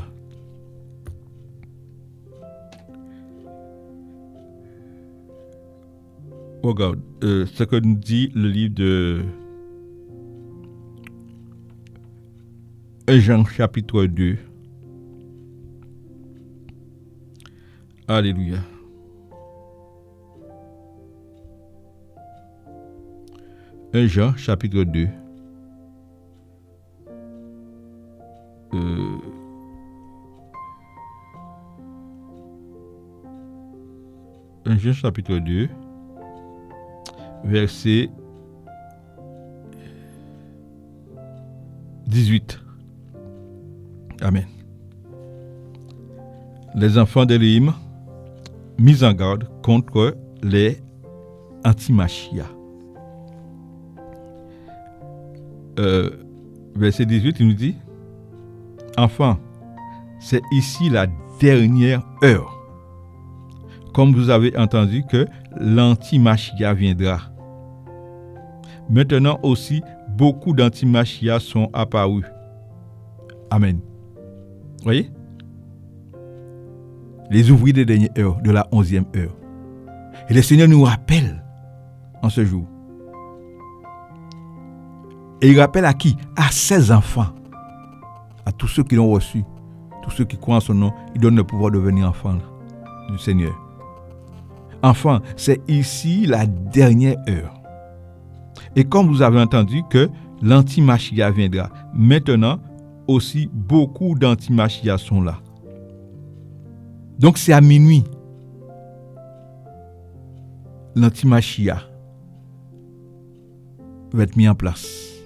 Regarde ce que nous dit le livre de 1 Jean chapitre 2. Alléluia. Un Jean chapitre 2. 1 Jean chapitre 2. Verset 18. Amen. Les enfants d'Élohim, mis en garde contre les antimachia. Verset 18, il nous dit, enfants, c'est ici la dernière heure. Comme vous avez entendu que l'antimachia viendra. Maintenant aussi, beaucoup d'antimachia sont apparus. Amen. Voyez? Les ouvriers des dernières heures, de la 11e heure. Et le Seigneur nous rappelle en ce jour. Et il rappelle à qui? À ses enfants. À tous ceux qui l'ont reçu. Tous ceux qui croient en son nom. Il donne le pouvoir de devenir enfants du Seigneur. Enfants, c'est ici la dernière heure. Et comme vous avez entendu que l'antimachia viendra, maintenant aussi beaucoup d'antimachia sont là. Donc c'est à minuit. L'antimachia va être mis en place.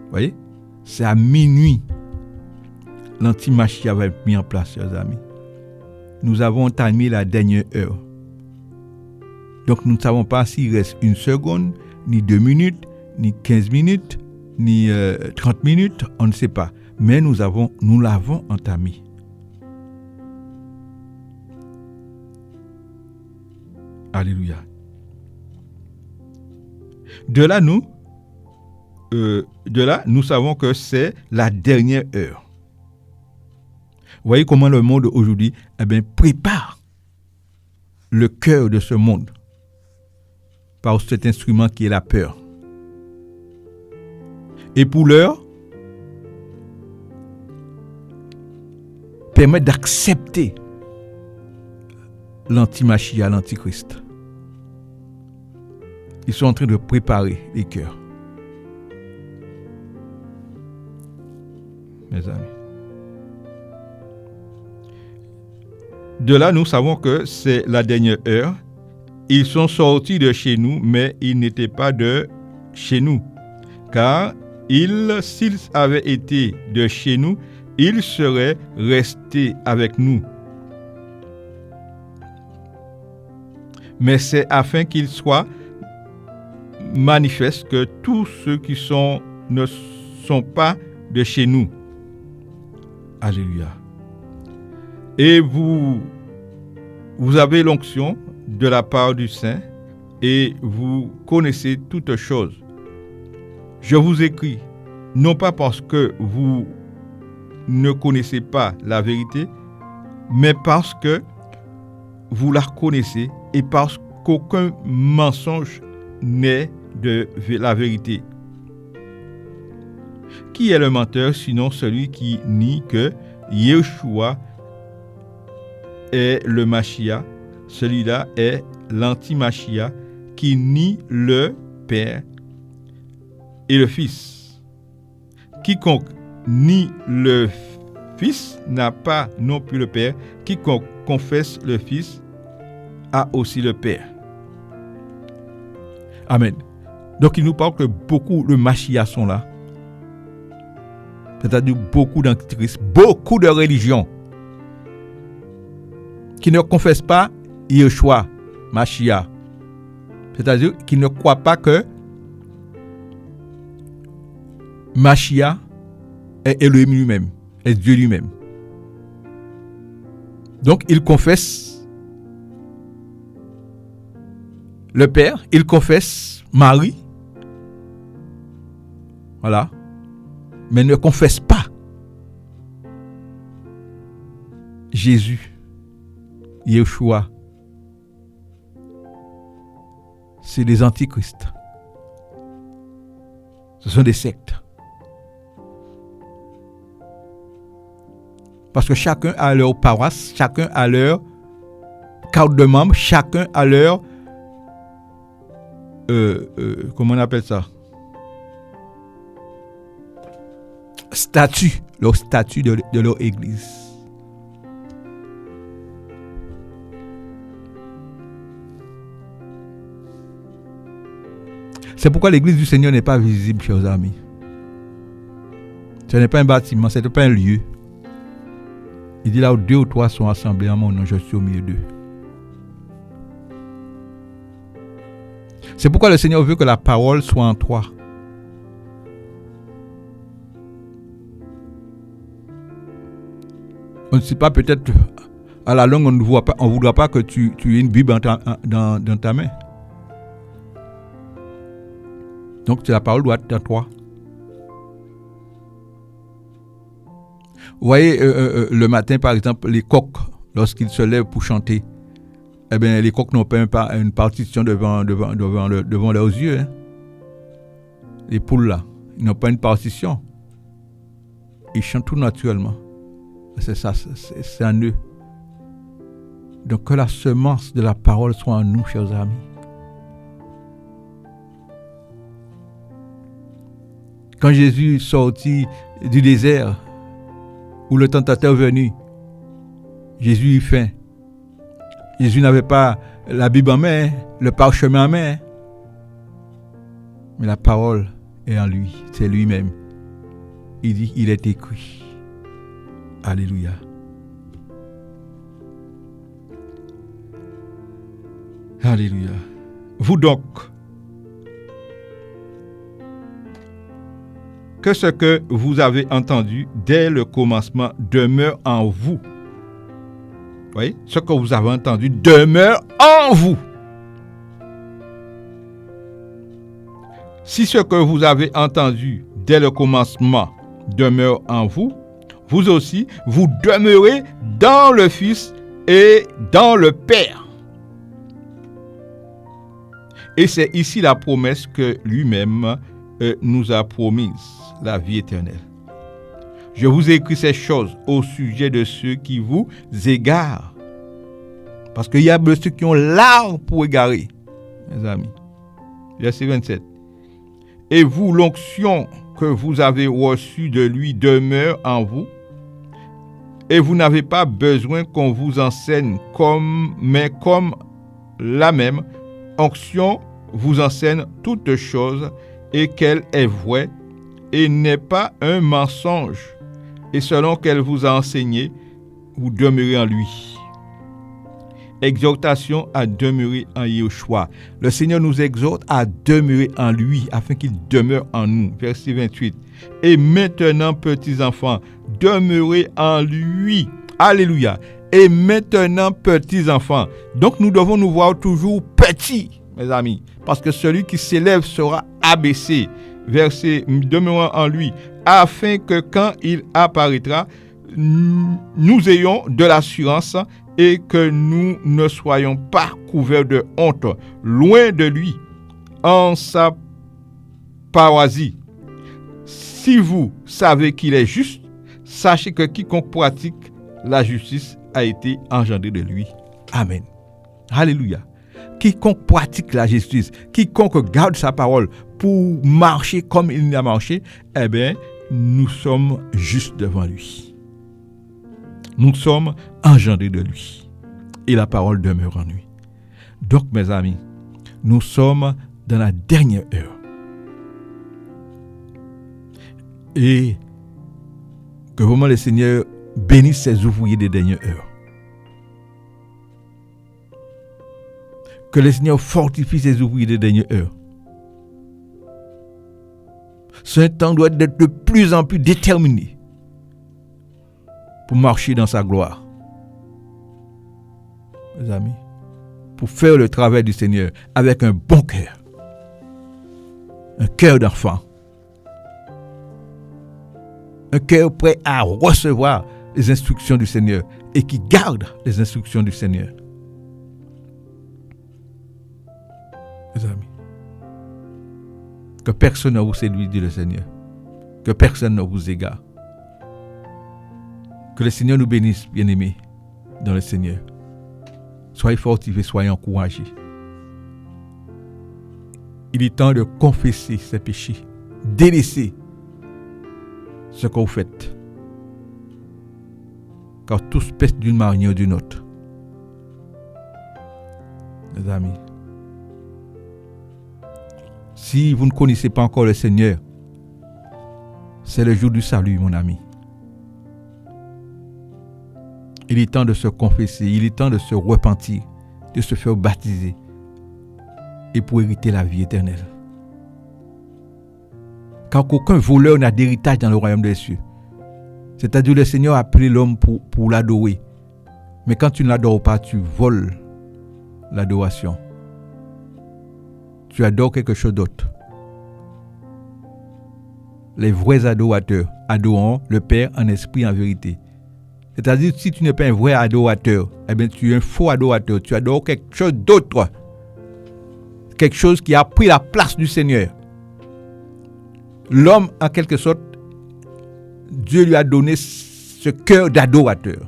Vous voyez? C'est à minuit. L'antimachia va être mis en place, chers amis. Nous avons entamé la dernière heure. Donc nous ne savons pas s'il reste 1 seconde, ni 2 minutes, ni 15 minutes, ni 30 minutes, on ne sait pas. Mais nous l'avons entamé. Alléluia. De là, nous savons que c'est la dernière heure. Vous voyez comment le monde aujourd'hui prépare le cœur de ce monde par cet instrument qui est la peur. Et pour l'heure, permet d'accepter l'antimachia, l'antichrist. Ils sont en train de préparer les cœurs. Mes amis. De là, nous savons que c'est la dernière heure. Ils sont sortis de chez nous, mais ils n'étaient pas de chez nous. Car s'ils avaient été de chez nous, ils seraient restés avec nous. Mais c'est afin qu'il soit manifeste que tous ceux qui ne sont pas de chez nous. Alléluia. Et vous avez l'onction de la part du Saint et vous connaissez toutes choses. Je vous écris, non pas parce que vous ne connaissez pas la vérité, mais parce que vous la connaissez et parce qu'aucun mensonge n'est de la vérité. qui est le menteur sinon celui qui nie que Yeshua est le Mashiach? Celui-là est l'anti-Mashiach qui nie le Père et le Fils. Quiconque nie le Fils n'a pas non plus le Père. Quiconque confesse le Fils a aussi le Père. Amen. Donc il nous parle que beaucoup de Mashiach sont là. C'est-à-dire beaucoup d'antichrist, beaucoup de religions qui ne confessent pas Yeshua, Mashiach. C'est-à-dire qui ne croient pas que Mashiach est Elohim lui-même, est Dieu lui-même. Donc ils confessent le Père, ils confessent Marie, voilà, mais ne confessent pas Jésus, Yeshua. C'est des antichrists. Ce sont des sectes. Parce que chacun a leur paroisse, chacun a leur carte de membre, chacun a leur comment on appelle ça? Statut, leur statut de leur église. C'est pourquoi l'église du Seigneur n'est pas visible, chers amis. Ce n'est pas un bâtiment, ce n'est pas un lieu. Il dit là où 2 ou 3 sont assemblés en mon nom, je suis au milieu d'eux. C'est pourquoi le Seigneur veut que la parole soit en toi. On ne sait pas, peut-être à la longue, on ne voudra pas que tu aies une Bible dans ta main. Donc la parole doit être en toi. Vous voyez, le matin, par exemple, les coqs, lorsqu'ils se lèvent pour chanter, eh bien, les coqs n'ont pas une partition devant leurs yeux. Hein. Les poules, là, ils n'ont pas une partition. Ils chantent tout naturellement. C'est ça, c'est en eux. Donc, que la semence de la parole soit en nous, chers amis. Quand Jésus sortit du désert, où le tentateur est venu, Jésus eut faim. Jésus n'avait pas la Bible en main, le parchemin en main. Mais la parole est en lui, c'est lui-même. Il dit, il est écrit. Alléluia. Alléluia. Vous donc, que ce que vous avez entendu dès le commencement demeure en vous. Vous voyez, ce que vous avez entendu demeure en vous. Si ce que vous avez entendu dès le commencement demeure en vous, vous aussi, vous demeurez dans le Fils et dans le Père. Et c'est ici la promesse que lui-même nous a promise, la vie éternelle. Je vous ai écrit ces choses au sujet de ceux qui vous égarent. Parce qu'il y a ceux qui ont l'art pour égarer, mes amis. Verset 27. Et vous, l'onction que vous avez reçue de lui demeure en vous, et vous n'avez pas besoin qu'on vous enseigne mais comme la même onction vous enseigne toutes choses, et qu'elle est vraie, et n'est pas un mensonge. Et selon qu'elle vous a enseigné, vous demeurez en lui. Exhortation à demeurer en Yeshua. Le Seigneur nous exhorte à demeurer en lui, afin qu'il demeure en nous. Verset 28. Et maintenant, petits enfants, demeurez en lui. Alléluia. Et maintenant, petits enfants. Donc, nous devons nous voir toujours petits, mes amis. Parce que celui qui s'élève sera abaissé. Verset, demeurant en lui, afin que quand il apparaîtra, nous ayons de l'assurance et que nous ne soyons pas couverts de honte, loin de lui, en sa paroisie. Si vous savez qu'il est juste, sachez que quiconque pratique la justice a été engendré de lui. Amen. Alléluia. Quiconque pratique la justice, quiconque garde sa parole pour marcher comme il a marché, eh bien, nous sommes justes devant lui. Nous sommes engendrés de lui. Et la parole demeure en lui. Donc, mes amis, nous sommes dans la dernière heure. Et que vraiment le Seigneur bénisse ses ouvriers des dernières heures. Que le Seigneur fortifie ses ouvriers des dernières heures. Ce temps doit être de plus en plus déterminé pour marcher dans sa gloire. Mes amis, pour faire le travail du Seigneur avec un bon cœur. Un cœur d'enfant. Un cœur prêt à recevoir les instructions du Seigneur et qui garde les instructions du Seigneur. Mes amis, que personne ne vous séduise, dit le Seigneur. Que personne ne vous égare. Que le Seigneur nous bénisse, bien-aimés, dans le Seigneur. Soyez fortifiés, soyez encouragés. Il est temps de confesser ses péchés, délaisser ce que vous faites. Car tous pèsent d'une manière ou d'une autre. Mes amis, si vous ne connaissez pas encore le Seigneur, c'est le jour du salut, mon ami. Il est temps de se confesser, il est temps de se repentir, de se faire baptiser et pour hériter la vie éternelle. Car aucun voleur n'a d'héritage dans le royaume des cieux. C'est-à-dire le Seigneur a appelé l'homme pour l'adorer. Mais quand tu ne l'adores pas, tu voles l'adoration. Tu adores quelque chose d'autre. Les vrais adorateurs adoreront le Père en esprit et en vérité. C'est-à-dire, si tu n'es pas un vrai adorateur, eh bien, tu es un faux adorateur. Tu adores quelque chose d'autre. Quelque chose qui a pris la place du Seigneur. L'homme, en quelque sorte, Dieu lui a donné ce cœur d'adorateur.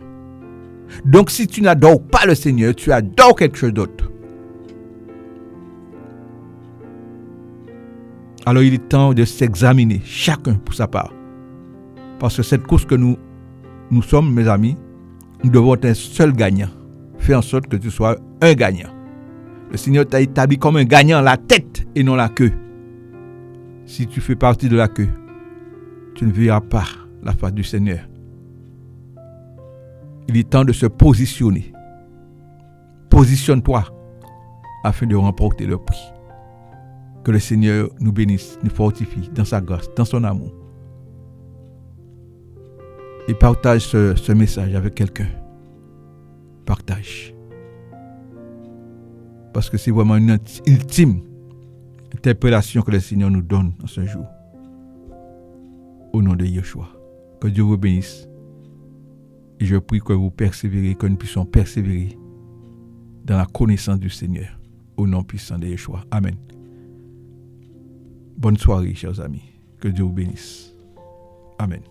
Donc, si tu n'adores pas le Seigneur, tu adores quelque chose d'autre. Alors, il est temps de s'examiner, chacun pour sa part. Parce que cette course que nous sommes, mes amis, nous devons être un seul gagnant. Fais en sorte que tu sois un gagnant. Le Seigneur t'a établi comme un gagnant, la tête et non la queue. Si tu fais partie de la queue, tu ne verras pas la face du Seigneur. Il est temps de se positionner. Positionne-toi afin de remporter le prix. Que le Seigneur nous bénisse, nous fortifie dans sa grâce, dans son amour. Et partage ce message avec quelqu'un. Partage. Parce que c'est vraiment une ultime interpellation que le Seigneur nous donne en ce jour. Au nom de Yeshua. Que Dieu vous bénisse. Et je prie que vous persévérez, que nous puissions persévérer dans la connaissance du Seigneur. Au nom puissant de Yeshua. Amen. Bonne soirée, chers amis. Que Dieu vous bénisse. Amen.